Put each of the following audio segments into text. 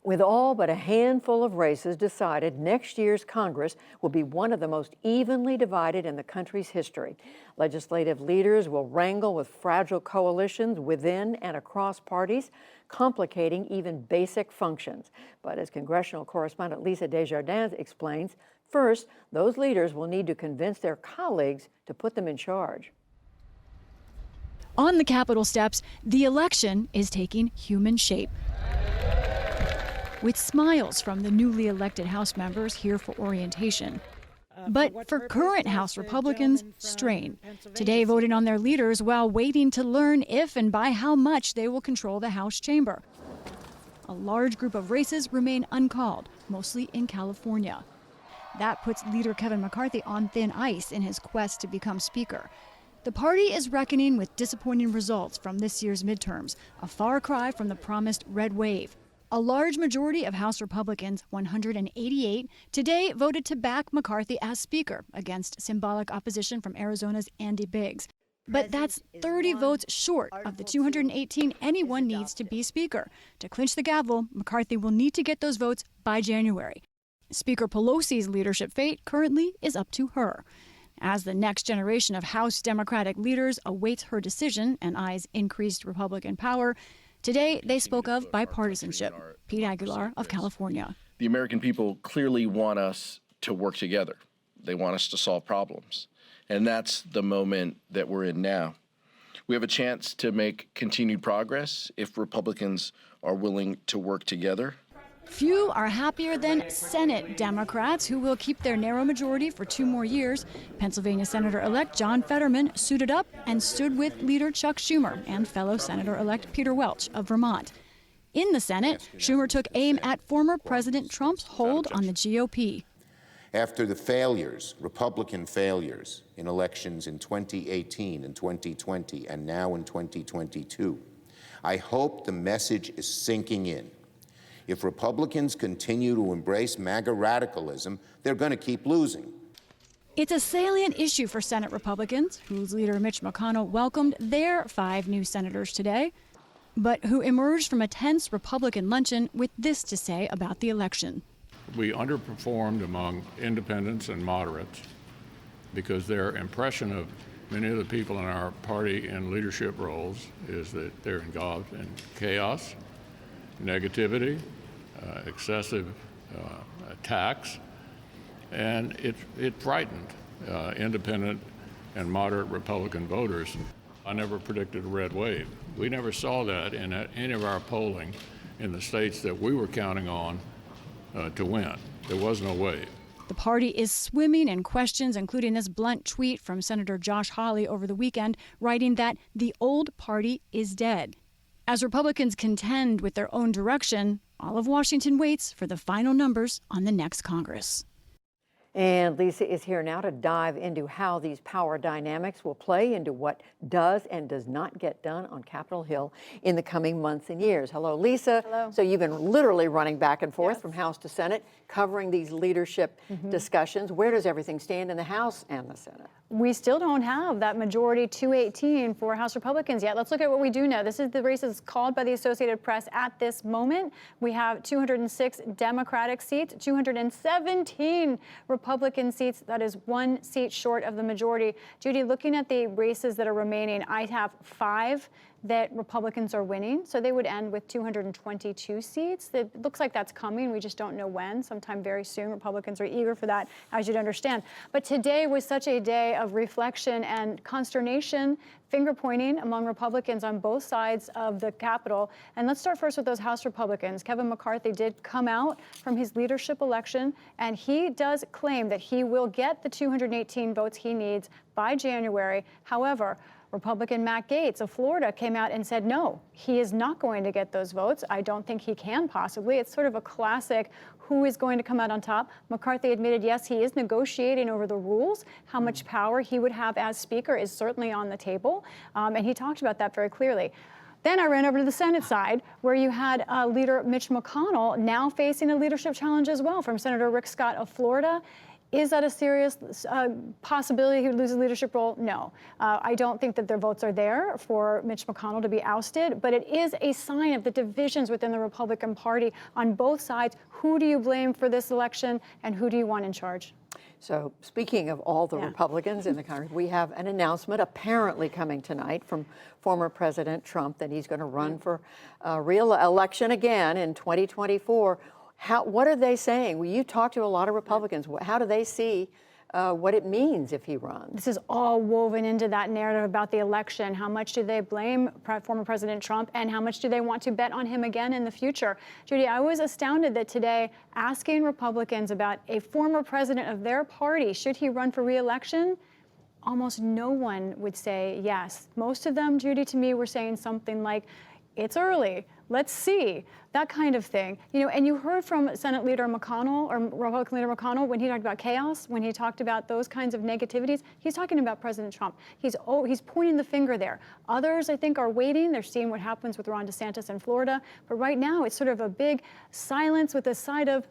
With all but a handful of races decided, next year's Congress will be one of the most evenly divided in the country's history. Legislative leaders will wrangle with fragile coalitions within and across parties, complicating even basic functions. But as congressional correspondent Lisa Desjardins explains, first, those leaders will need to convince their colleagues to put them in charge. On the Capitol steps, the election is taking human shape, with smiles from the newly elected House members here for orientation. But for current House Republicans, strain. Today voting on their leaders while waiting to learn if and by how much they will control the House chamber. A large group of races remain uncalled, mostly in California. That puts leader Kevin McCarthy on thin ice in his quest to become Speaker. The party is reckoning with disappointing results from this year's midterms, a far cry from the promised red wave. A large majority of House Republicans, 188, today voted to back McCarthy as Speaker against symbolic opposition from Arizona's Andy Biggs. But that's 30 votes short of the 218 anyone needs to be Speaker. To clinch the gavel, McCarthy will need to get those votes by January. Speaker Pelosi's leadership fate currently is up to her. As the next generation of House Democratic leaders awaits her decision and eyes increased Republican power, today, they spoke of bipartisanship. Pete Aguilar of California. The American people clearly want us to work together. They want us to solve problems. And that's the moment that we're in now. We have a chance to make continued progress if Republicans are willing to work together. Few are happier than Senate Democrats, who will keep their narrow majority for 2 more years. Pennsylvania Senator-elect John Fetterman suited up and stood with leader Chuck Schumer and fellow Senator-elect Peter Welch of Vermont. In the Senate, Schumer took aim at former President Trump's hold on the GOP. After the failures, Republican failures, in elections in 2018 and 2020 and now in 2022, I hope the message is sinking in. If Republicans continue to embrace MAGA radicalism, they're going to keep losing. It's a salient issue for Senate Republicans, whose leader Mitch McConnell welcomed their 5 new senators today, but who emerged from a tense Republican luncheon with this to say about the election. We underperformed among independents and moderates because their impression of many of the people in our party in leadership roles is that they're involved in chaos, negativity, excessive attacks, and it frightened independent and moderate Republican voters. I never predicted a red wave. We never saw that in any of our polling in the states that we were counting on to win. There was no wave. The party is swimming in questions, including this blunt tweet from Senator Josh Hawley over the weekend, writing that the old party is dead. As Republicans contend with their own direction, all of Washington waits for the final numbers on the next Congress. And Lisa is here now to dive into how these power dynamics will play into what does and does not get done on Capitol Hill in the coming months and years. Hello, Lisa. Hello. So you've been literally running back and forth from House to Senate, covering these leadership discussions. Where does everything stand in the House and the Senate? We still don't have that majority 218 for House Republicans yet. Let's look at what we do know. This is the races called by the Associated Press at this moment. We have 206 Democratic seats, 217 Republican seats. That is 1 seat short of the majority. Judy, looking at the races that are remaining, I have 5 that Republicans are winning. So they would end with 222 seats. It looks like that's coming. We just don't know when. Sometime very soon. Republicans are eager for that, as you'd understand. But today was such a day of reflection and consternation, finger pointing among Republicans on both sides of the Capitol. And let's start first with those House Republicans. Kevin McCarthy did come out from his leadership election, and he does claim that he will get the 218 votes he needs by January. However, Republican Matt Gaetz of Florida came out and said, no, he is not going to get those votes. I don't think he can possibly. It's sort of a classic who is going to come out on top. McCarthy admitted, yes, he is negotiating over the rules. How much power he would have as Speaker is certainly on the table. And he talked about that very clearly. Then I ran over to the Senate side, where you had leader Mitch McConnell now facing a leadership challenge as well from Senator Rick Scott of Florida. Is that a serious possibility he would lose his leadership role? No. I don't think that their votes are there for Mitch McConnell to be ousted, but it is a sign of the divisions within the Republican Party on both sides. Who do you blame for this election, and who do you want in charge? So speaking of all the Republicans in the Congress, we have an announcement apparently coming tonight from former President Trump that he's going to run for re-election again in 2024. What are they saying? Well, you talk to a lot of Republicans. How do they see what it means if he runs? This is all woven into that narrative about the election. How much do they blame former President Trump, and how much do they want to bet on him again in the future? Judy, I was astounded that today, asking Republicans about a former president of their party, should he run for re-election, almost no one would say yes. Most of them, Judy, to me, were saying something like, it's early, let's see, that kind of thing. You know, and you heard from Senate Leader McConnell, or Republican Leader McConnell, when he talked about chaos, when he talked about those kinds of negativities, he's talking about President Trump. He's pointing the finger there. Others, I think, are waiting. They're seeing what happens with Ron DeSantis in Florida. But right now, it's sort of a big silence with a side of,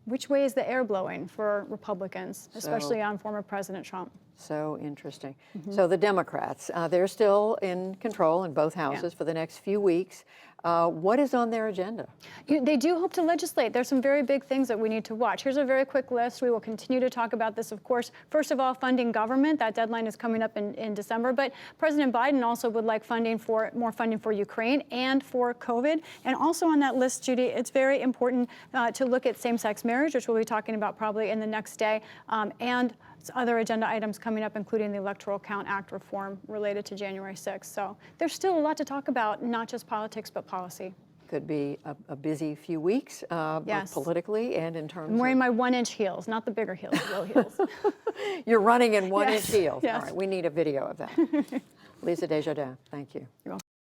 which way is the air blowing for Republicans, especially on former President Trump? So interesting. So the Democrats, they're still in control in both houses for the next few weeks. What is on their agenda? They do hope to legislate. There's some very big things that we need to watch. Here's a very quick list. We will continue to talk about this, of course. First of all, funding government. That deadline is coming up in December. But President Biden also would like more funding for Ukraine and for COVID. And also on that list, Judy, it's very important to look at same-sex marriage, which we'll be talking about probably in the next day, and other agenda items coming up, including the Electoral Count Act reform related to January 6th. So there's still a lot to talk about, not just politics, but policy. Could be a busy few weeks, both politically and in terms I'm wearing my 1-inch heels, not the bigger heels, low heels. You're running in 1-inch heels. Yes. All right, we need a video of that. Lisa Desjardins, thank you. You're welcome.